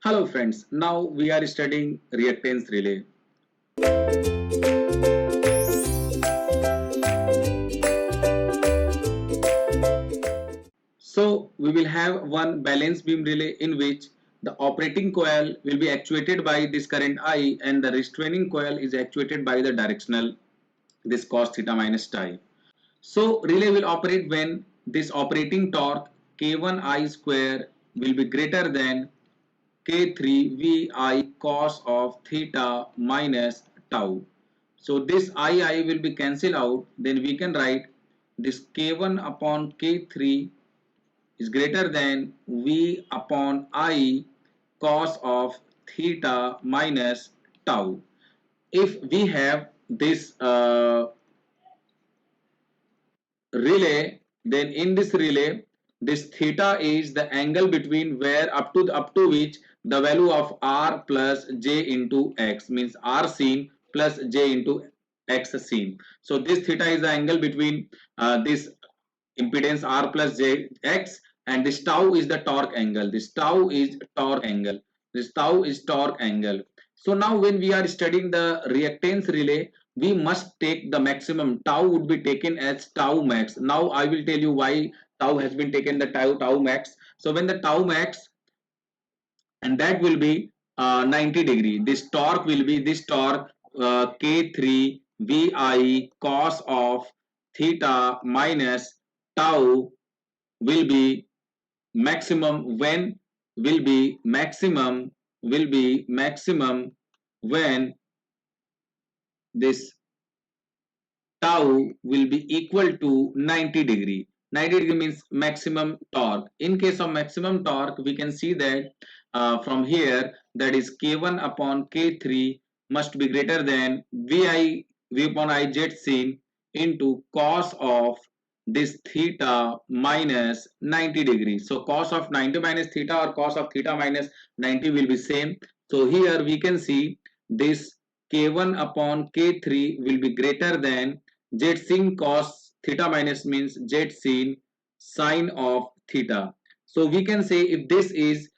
Hello friends, now we are studying reactance relay. So we will have one balance beam relay in which the operating coil will be actuated by this current I and the restraining coil is actuated by the directional this cos theta minus psi. So relay will operate when this operating torque K1I square will be greater than K3 VI cos of theta minus tau. So this II will be cancelled out, then we can write this K1 upon K3 is greater than V upon I cos of theta minus tau. If we have this relay, then in this relay this theta is the angle between where up to which the value of r plus j into x means r seen plus j into x seen. So this theta is the angle between this impedance r plus j x, and this tau is the torque angle. This tau is torque angle. This tau is torque angle. So now when we are studying the reactance relay, we must take the maximum. Tau would be taken as tau max. Now I will tell you why tau has been taken the tau max. So when the tau max, and that will be 90 degree, this torque will be this torque K3 VI cos of theta minus tau will be maximum when will be maximum when this tau will be equal to 90 degree. 90 degree means maximum torque. In case of maximum torque, we can see that from here, that is K1 upon K3 must be greater than V upon I jet seen into cos of this theta minus 90 degree. So cos of 90 minus theta or cos of theta minus 90 will be same. So here we can see this K1 upon K3 will be greater than Z sin cos theta minus means Z sin sine of theta. So we can say if this is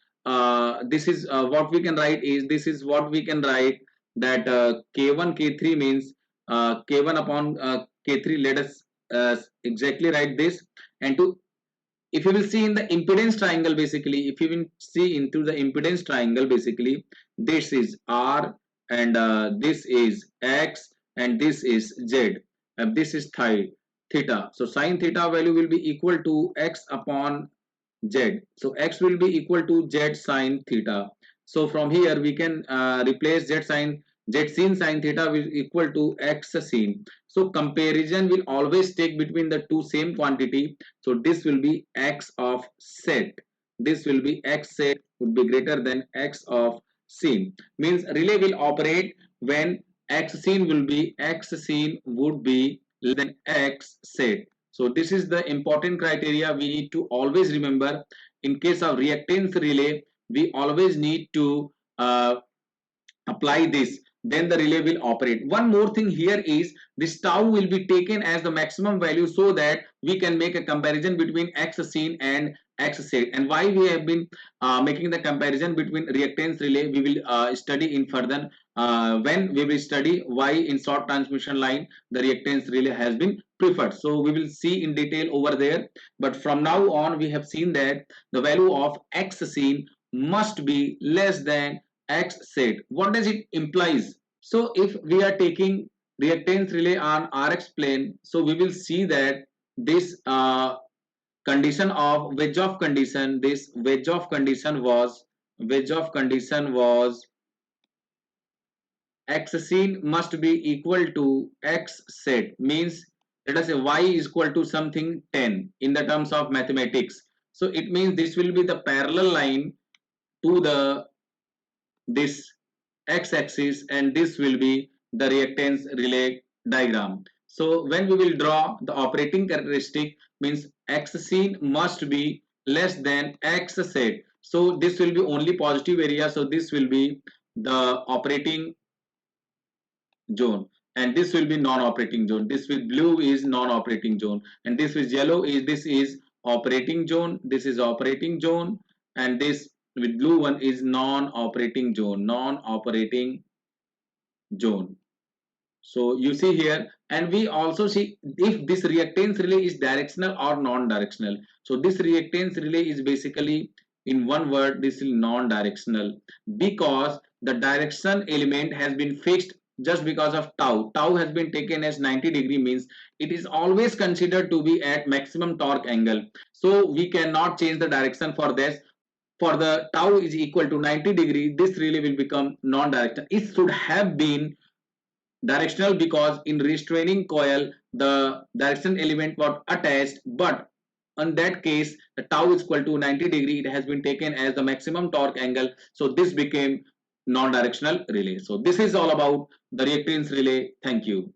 what we can write is this is what we can write that K1 K3 means K1 upon K3. Let us exactly write this. And to if you will see in the impedance triangle, basically if you will see into the impedance triangle, basically this is R and this is X and this is Z and this is theta. So sine theta value will be equal to X upon Z. So X will be equal to Z sine theta. So from here we can replace Z sin sine theta will equal to X sin. So comparison will always take between the two same quantity. So this will be X of set. This will be X set would be greater than X of sin. Means relay will operate when X sin will be X sin would be less than X set. So this is the important criteria we need to always remember. In case of reactance relay, we always need to apply this, then the relay will operate. One more thing here is this tau will be taken as the maximum value so that we can make a comparison between X seen and X set. And why we have been making the comparison between reactance relay, we will study in further when we will study why in short transmission line the reactance relay has been preferred. So we will see in detail over there. But from now on, we have seen that the value of X seen must be less than X set. What does it implies? So if we are taking reactance relay on Rx plane, so we will see that this condition of wedge of condition, this wedge of condition was X seen must be equal to X set. Means let us say Y is equal to something 10 in the terms of mathematics. So it means this will be the parallel line to the this x-axis and this will be the reactance relay diagram. So when we will draw the operating characteristic, means X seen must be less than X set. So this will be only positive area. So this will be the operating zone and this will be non-operating zone. This with blue is non-operating zone and this with yellow is operating zone. This is operating zone and this with blue one is non-operating zone, non-operating zone. So you see here, and we also see if this reactance relay is directional or non-directional. So this reactance relay is basically, in one word, this is non-directional, because the direction element has been fixed just because of tau. Tau has been taken as 90 degree, means it is always considered to be at maximum torque angle. So we cannot change the direction for this. For the tau is equal to 90 degree, this relay will become non-directional. It should have been directional because in restraining coil the direction element was attached, but in that case the tau is equal to 90 degree, it has been taken as the maximum torque angle, so this became non-directional relay. So this is all about the reactance relay. Thank you.